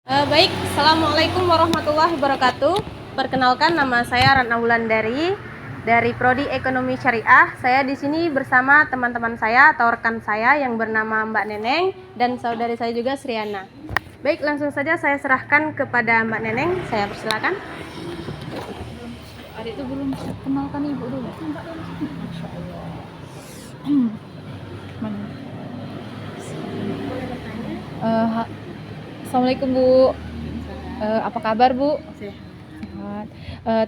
Baik, Assalamualaikum warahmatullahi wabarakatuh. Perkenalkan, nama saya Ratna Wulandari dari Prodi Ekonomi Syariah. Saya di sini bersama teman-teman saya atau rekan saya yang bernama Mbak Neneng dan saudari saya juga Sriana. Baik, langsung saja saya serahkan kepada Mbak Neneng. Saya persilakan. Adik itu belum kenalkan ibu dulu. Masya Allah. Mana? Assalamualaikum Bu. Apa kabar Bu? Sehat.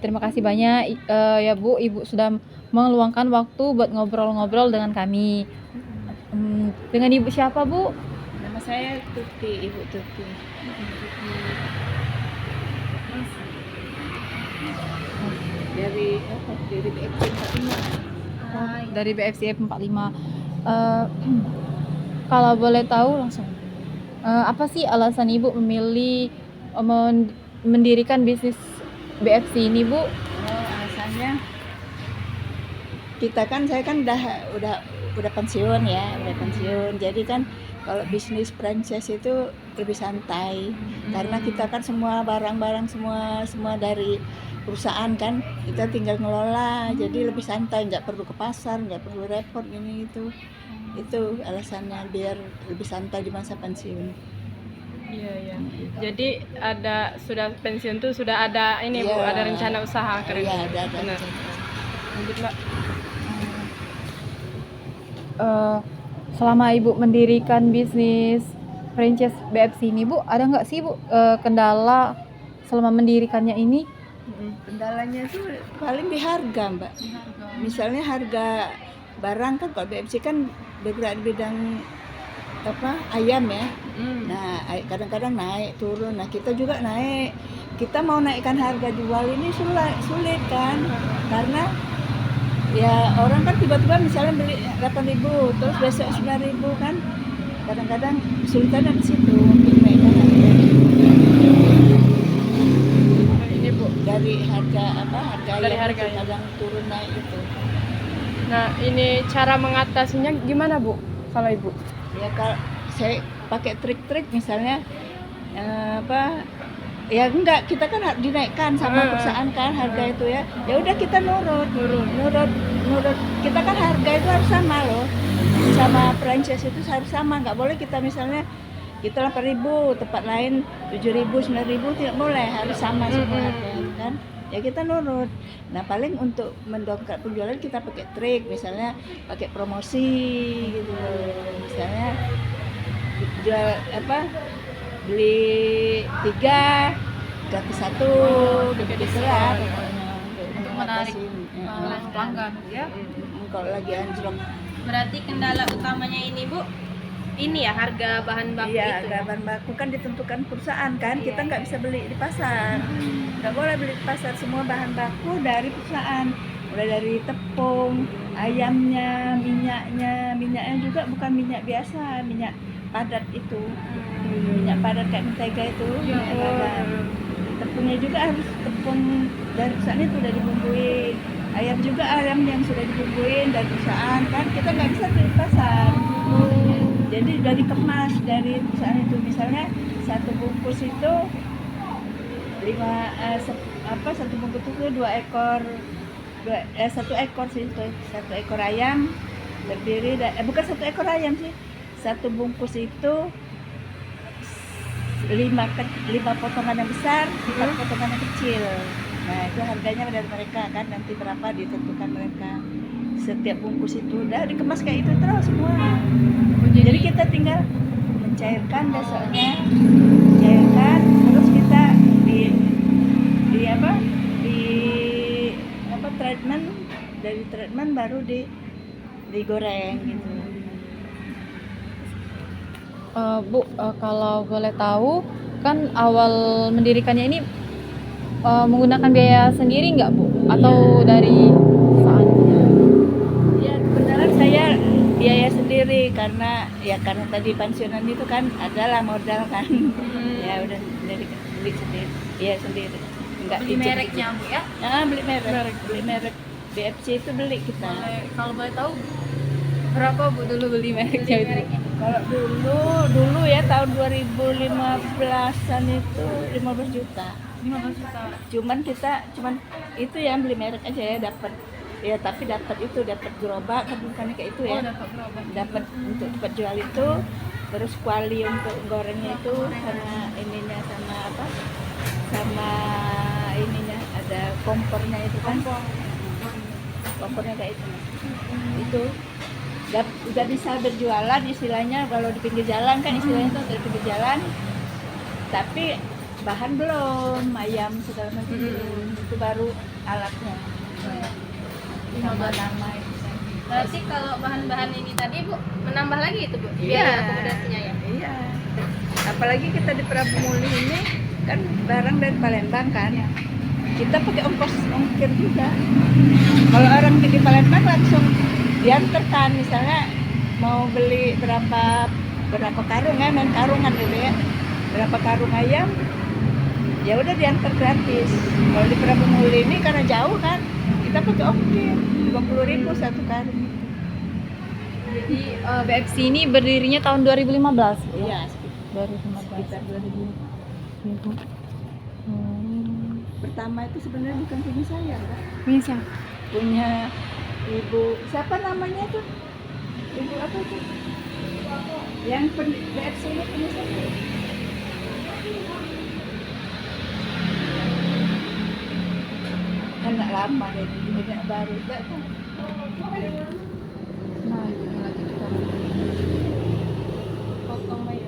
Terima kasih banyak ya Bu, Ibu sudah meluangkan waktu buat ngobrol-ngobrol dengan kami. Dengan Ibu siapa Bu? Nama saya Tuti, Ibu Tuti. Dari BFC 45. Dari BFCF 45. Kalau boleh tahu langsung, apa sih alasan Ibu memilih mendirikan bisnis BFC ini Bu? Alasannya saya kan udah pensiun ya, udah pensiun. Jadi kan kalau bisnis franchise itu lebih santai, karena kita kan semua barang-barang semua dari perusahaan kan, kita tinggal ngelola, jadi lebih santai, nggak perlu ke pasar, nggak perlu repot gini itu alasannya, biar lebih santai di masa pensiun. Iya. Jadi sudah pensiun tuh sudah ada ini Bu, Iya. ada rencana usaha keren. Iya, ada. Benar. Lanjut Mbak. Selama Ibu mendirikan bisnis franchise BFC ini Bu, ada nggak sih Bu kendala selama mendirikannya ini? Kendalanya tuh paling di harga, Mbak. Misalnya harga barang kan, kalau BFC kan bergerak di bidang ayam ya. Nah, kadang-kadang naik turun. Nah, kita juga naik. Kita mau naikkan harga jual ini sulit kan, karena ya orang kan tiba-tiba misalnya beli 8.000 terus besok 9.000 kan, kadang-kadang kesulitannya di situ untuk naikkan harga. Ini Bu. Dari harga Dari ayam harga itu ya. kadang turun naik itu. Nah, ini cara mengatasinya gimana Bu? Kalau Ibu? Ya kalau saya pakai trik-trik misalnya ya enggak, kita kan harus dinaikkan sama perusahaan kan harga itu ya udah kita nurut, kita kan harga itu harus sama loh, sama franchise itu harus sama, nggak boleh kita misalnya kita 8.000, tempat lain 7.000, 9.000, tidak boleh, harus sama semua harganya kan. Ya kita nurut. Nah, paling untuk mendongkrak penjualan kita pakai trik, misalnya pakai promosi gitu. Misalnya jual beli 3 gratis 1 gitu lah pokoknya, Untuk menarik pelanggan ya. kalau lagi anjlok. Berarti kendala utamanya ini Bu, ini ya harga bahan baku Iya, itu. harga bahan baku kan ditentukan perusahaan kan, kita nggak bisa beli di pasar, nggak boleh beli di pasar, semua bahan baku dari perusahaan, mulai dari tepung, ayamnya, minyaknya juga bukan minyak biasa, minyak padat itu, minyak padat kayak mentega itu, minyak padat. Tepungnya juga harus tepung dari perusahaan itu udah dibumbuin, ayam juga ayam yang sudah dibumbuin dari perusahaan kan, kita nggak bisa beli di pasar. Jadi udah dikemas dari perusahaan itu, misalnya satu bungkus itu satu bungkus itu 2 ekor, satu ekor sih itu, 1 ekor ayam terdiri bukan 1 ekor ayam sih, satu bungkus itu 5 potongan yang besar, 4 potongan yang kecil. Nah, itu harganya dari mereka kan, nanti berapa ditentukan mereka. Setiap bungkus itu udah dikemas kayak itu terus semua. Jadi kita tinggal mencairkan besoknya, terus kita di treatment, dari treatment baru digoreng gitu. Bu, kalau boleh tahu, kan awal mendirikannya ini menggunakan biaya sendiri nggak Bu? Atau dari perusahaannya? Ya, kebenaran saya biaya sendiri karena tadi pensiunan itu kan adalah modal kan. Ya udah beli sendiri, sendiri. Enggak Beli mereknya Bu ya? Beli merek BFC itu beli kita. Kalau boleh tahu berapa Bu dulu beli mereknya itu? Kalau dulu dulu ya tahun 2015-an itu 15 juta. 15 juta. Cuman itu yang beli merek aja ya dapat. Ya tapi dapat gerobak kan bukannya kayak itu ya. Oh, dapat gerobak. Dapat untuk tempat jual itu, terus kuali untuk gorengnya itu sama ininya sama ininya ada kompornya itu kan. Kompornya kayak itu. Itu udah bisa berjualan istilahnya kalau di pinggir jalan kan istilahnya itu dari pinggir jalan, tapi bahan belum, ayam segala macam itu baru alatnya sama nama itu. Berarti kalau bahan-bahan ini tadi Bu menambah lagi itu Bu Iya. biaya akomodasinya ya? Iya, apalagi kita di Prabu Muli ini kan barang dari Palembang kan, kita pakai ongkir juga. Kalau orang di Palembang langsung diantarkan, misalnya mau beli berapa karung ya, main karungan gitu ya, berapa karung ayam, ya udah diantar gratis. Kalau di Prabu Muli ini karena jauh kan, kita pakai ongkir 50.000 satu karung. Jadi BFC ini berdirinya tahun 2015. Iya, 2015. sekitar 2000. Pertama itu sebenarnya bukan punya saya, Mbak. Bisa. Punya ibu, siapa namanya tuh? Ibu apa tuh? Yang BFC ini punya saya. Anak lama deh, anak baru enggak tahu. Nah, ini lagi kita Potong aja.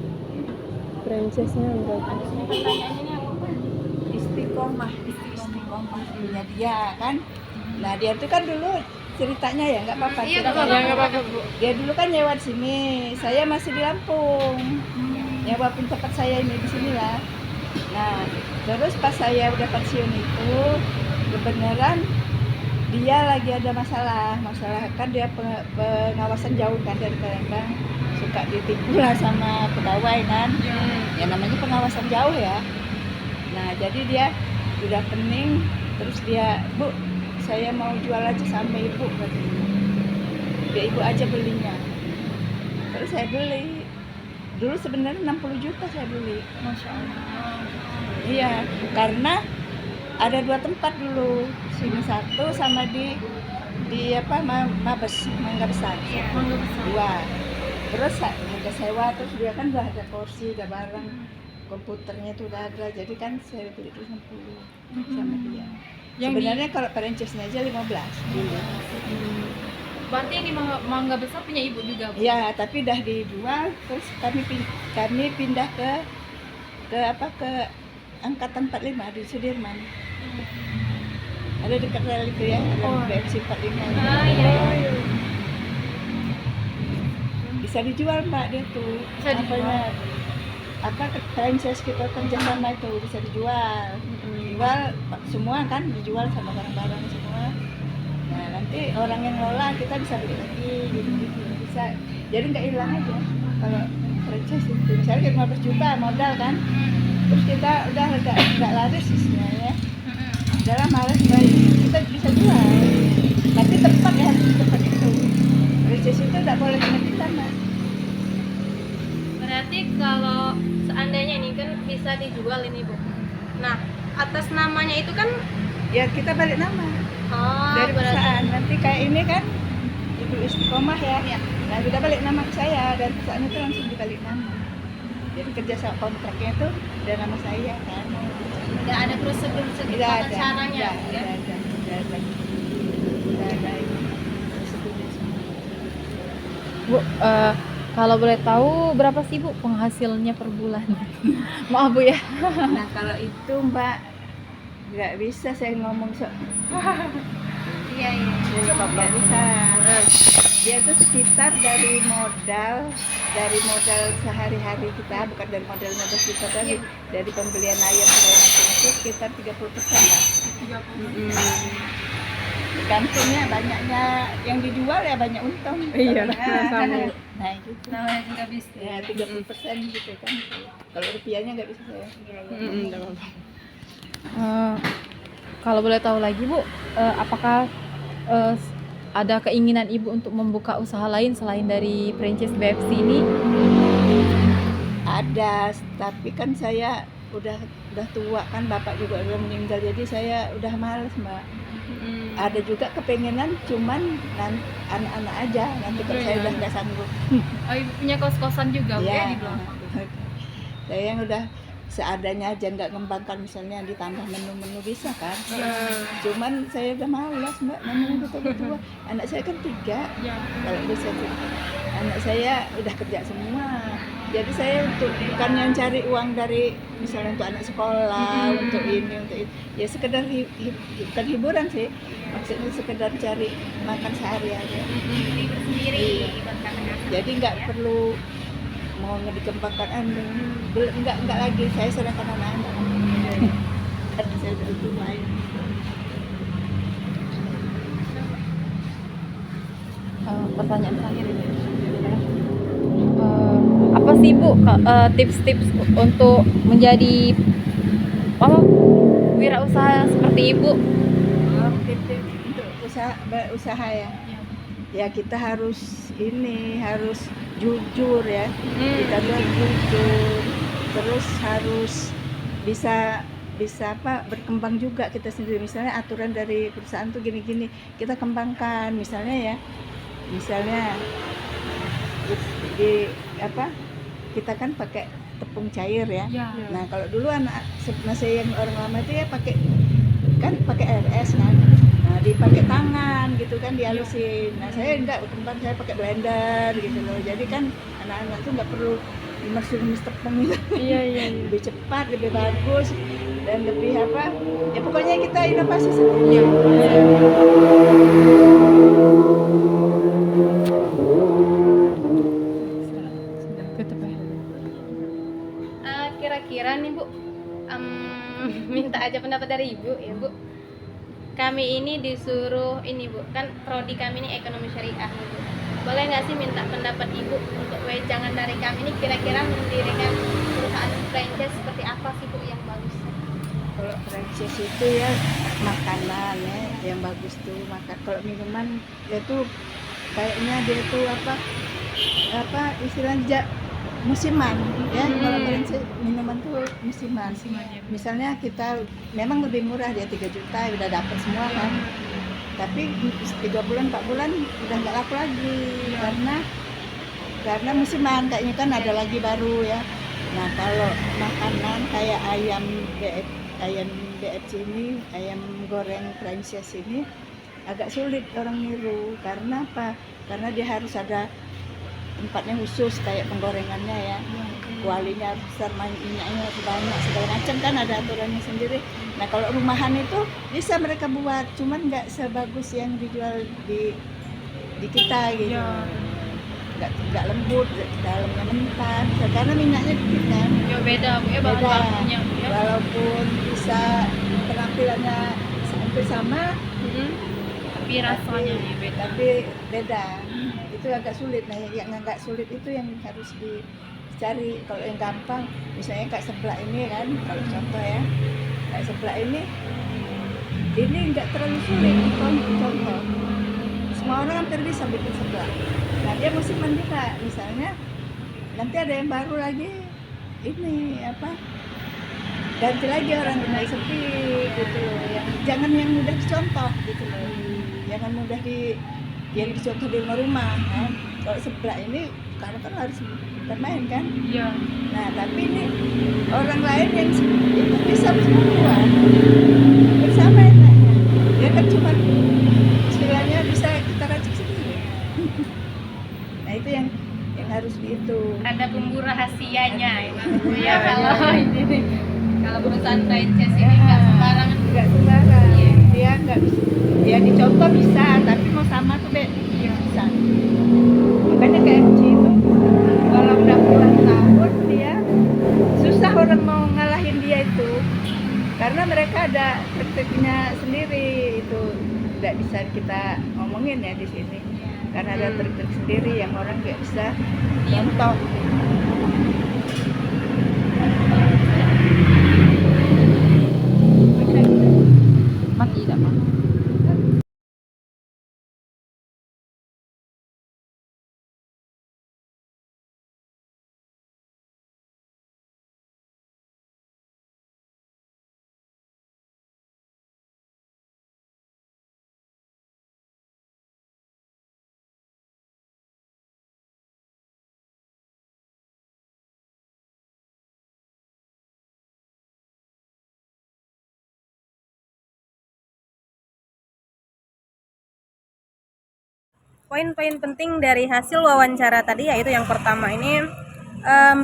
franchise-nya enggak. Ini pertanyaannya ini apa? Istiqomah punya dia kan. Nah dia tuh kan dulu ceritanya ya nggak apa-apa. Iya, cerita. nggak apa-apa, Bu. Dia dulu kan nyewa di sini, saya masih di Lampung. Nyewa pun tempat saya ini di sini lah. Nah terus pas saya udah pensiun itu kebenaran dia lagi ada masalah kan dia pengawasan jauh kan dari Palembang, suka ditipu lah sama pegawai kan. Ya namanya pengawasan jauh ya. Nah jadi dia udah pening, terus dia, Bu, saya mau jual aja sama ibu katanya. Dia ibu aja belinya. Terus saya beli. Dulu sebenarnya 60 juta saya beli. Masya Allah. Iya, karena ada 2 tempat dulu. Sini satu sama di Mabes, Mangga Besar. Mangga Besar. 2. Terus ada sewa, terus dia kan udah ada kursi, udah barang. Komputernya itu udah ada, jadi kan saya beli itu 60 sama dia. Yang Sebenarnya kalau franchise-nya aja 15 dulu. Berarti yang di Mangga Besar punya ibu juga, Bu? Iya, tapi udah dijual, terus kami pindah ke angkatan 45 di Sudirman. Ada dekat rel itu ya, ada BFC 45. Ah, iya. Bisa dijual Mbak dia tuh. Bisa dijual. Franchise kita kerjasama itu bisa dijual. Jual semua kan, dijual sama barang-barang semua. Nah nanti orang yang ngelola kita bisa beli lagi gitu bisa. Jadi nggak hilang aja kalau franchise itu. Misalnya 15 juta modal kan, terus kita udah nggak laris istilahnya. Udah males kita bisa jual. Tapi tempat ya harus di tempat itu. Franchise itu nggak boleh kena kita Mas. Berarti kalau seandainya ini kan bisa dijual ini Bu. Nah, atas namanya itu kan Ya kita balik nama dari berarti perusahaan. Nanti kayak ini kan Ibu Istiqomah ya. Nah kita balik nama ke saya dan perusahaan itu langsung dibalik nama. Jadi kerja sama kontraknya itu dan nama saya kan. tidak ada prosedur Tidak ada. caranya ya. Tidak ada ini. Prosedurnya semua. Bu, kalau boleh tahu berapa sih Bu penghasilnya per bulan? Maaf Bu ya. Nah kalau itu Mbak nggak bisa saya ngomong Iya. nggak bisa. Dia itu sekitar dari modal sehari-hari kita, bukan dari modal kita tadi, dari pembelian ayam segala macam itu sekitar 30% lah. 30. Tergantungnya banyaknya yang dijual ya banyak untung. Iya, sama. Nah gitu. Namanya juga bisnis. Ya 30% gitu kan. Kalau rupiahnya nggak bisa saya. Kalau boleh tahu lagi Bu, apakah ada keinginan Ibu untuk membuka usaha lain selain dari franchise BFC ini? Ada, tapi kan saya udah tua kan, bapak juga udah meninggal, jadi saya udah males Mbak. Ada juga kepengenan, cuman anak-anak aja, nanti kalau saya udah nggak sanggup. Oh, ibu punya kos-kosan juga Bu, ya Ya, di belakang. saya yang udah seadanya aja, nggak ngembangkan, misalnya ditambah menu-menu bisa kan. Cuman saya udah malas Mbak, namanya udah tua. Anak saya kan 3, kalau bisa tuh. Anak saya udah kerja semua, jadi saya untuk bukan yang cari uang dari misalnya untuk anak sekolah, untuk ini, untuk itu, ya sekedar bukan hiburan sih, maksudnya sekedar cari makan sehari aja. Sendiri. Jadi nggak perlu mau dikembangkan, nggak lagi, saya serahkan anak-anak. Karena saya udah tua ya. Pertanyaan terakhir ini. Apa sih Bu tips-tips untuk menjadi wirausaha seperti Ibu? Tips untuk berusaha ya. Ya kita harus jujur ya. Kita harus jujur, terus harus bisa berkembang juga kita sendiri. Misalnya aturan dari perusahaan tuh gini-gini, kita kembangkan misalnya ya. Misalnya kita kan pakai tepung cair ya. Nah kalau dulu masih yang orang lama itu ya pakai RS kan. Nah dipakai tangan gitu kan, dihalusin. Nah saya enggak berkembang, saya pakai blender gitu loh. Jadi kan anak-anak tuh nggak perlu dimas tepung gitu. Lebih cepat, lebih bagus, dan lebih ya pokoknya kita inovasi sendiri. Kira-kira nih Bu, minta aja pendapat dari Ibu ya Bu. Kami ini disuruh ini Bu, kan prodi kami ini ekonomi syariah Bu. Boleh nggak sih minta pendapat Ibu untuk wejangan dari kami ini, kira-kira mendirikan perusahaan franchise seperti apa sih Bu yang bagus? Kalau franchise itu ya makanan ya yang bagus tuh, kalau minuman ya tuh kayaknya dia tuh istilahnya musiman ya. Kalau franchise minuman tuh musiman ya. Misalnya kita memang lebih murah, dia 3 juta udah dapat semua kan, tapi 3 bulan 4 bulan udah nggak laku lagi karena musiman, kayaknya kan ada lagi baru ya. Nah kalau makanan kayak ayam BFC ini, ayam goreng franchise ini agak sulit orang niru. Karena apa? Karena dia harus ada tempatnya khusus, kayak penggorengannya ya, kualinya harus besar, minyaknya harus banyak, segala macam kan ada aturannya sendiri. Nah kalau rumahan itu bisa mereka buat, cuman nggak sebagus yang dijual di kita gitu. Nggak lembut, dalamnya mentah, karena minyaknya dikit kan. Beda Bu ya, Beda. bahannya Bu ya. Walaupun bisa penampilannya hampir sama, Tapi rasanya nih beda. tapi beda. Itu agak sulit. Nah yang agak sulit itu yang harus dicari. Kalau yang gampang, misalnya kayak seblak ini kan, kalau contoh ya, kayak seblak ini nggak terlalu sulit contoh. Semua orang hampir bisa bikin seblak. Nah dia musiman juga, misalnya nanti ada yang baru lagi, ini ganti lagi orang yang sepi gitu loh. Jangan yang mudah dicontoh gitu loh, jangan mudah yang dicontoh di rumah kan. Kalau seblak ini karena kan harus bermain kan. Nah tapi ini orang lain yang itu bisa buat bersama enaknya, dia kan cuma istilahnya bisa kita racik sendiri. Nah itu yang harus dihitung. Ada bumbu rahasianya ya kalau ini, kalau perusahaan franchise ini nggak sembarangan. Dia nggak bisa, dia dicontoh bisa, tapi mau sama tuh bisa. Makanya kayak MC itu, kalau udah puluhan tahun dia susah orang mau ngalahin dia itu, karena mereka ada trik-triknya sendiri. Itu nggak bisa kita ngomongin ya di sini, karena ada trik-trik sendiri yang orang nggak bisa contoh. Mati tidak Pak? poin-poin penting dari hasil wawancara tadi, yaitu yang pertama ini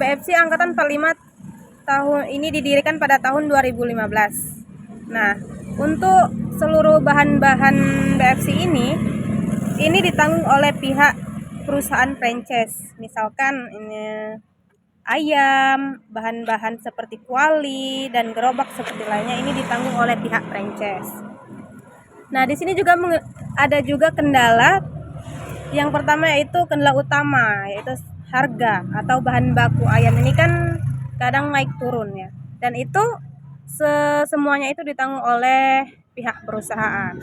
BFC Angkatan 45 tahun ini didirikan pada tahun 2015. Nah, untuk seluruh bahan-bahan BFC ini ditanggung oleh pihak perusahaan franchise. Misalkan ini ayam, bahan-bahan seperti kuali dan gerobak seperti lainnya ini ditanggung oleh pihak franchise. Nah, di sini juga ada juga kendala. Yang pertama yaitu kendala utama, yaitu harga atau bahan baku ayam ini kan kadang naik turun ya. Dan itu semuanya itu ditanggung oleh pihak perusahaan.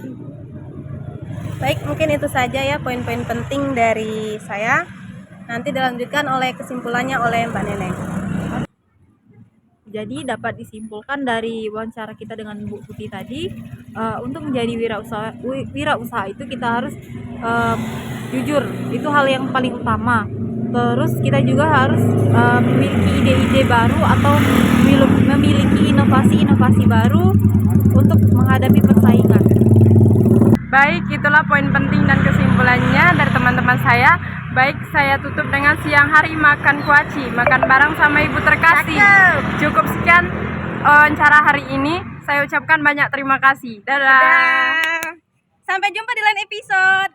Baik, mungkin itu saja ya poin-poin penting dari saya. Nanti dilanjutkan oleh kesimpulannya oleh Mbak Neneng. Jadi dapat disimpulkan dari wawancara kita dengan Bu Putih tadi, untuk menjadi wirausaha itu kita harus jujur, itu hal yang paling utama. Terus kita juga harus memiliki ide-ide baru atau memiliki inovasi-inovasi baru untuk menghadapi persaingan. Baik, itulah poin penting dan kesimpulannya dari teman-teman saya. Baik, saya tutup dengan siang hari makan kuaci, makan bareng sama ibu terkasih. Cukup sekian wawancara hari ini. Saya ucapkan banyak terima kasih. Dadah. Sampai jumpa di lain episode.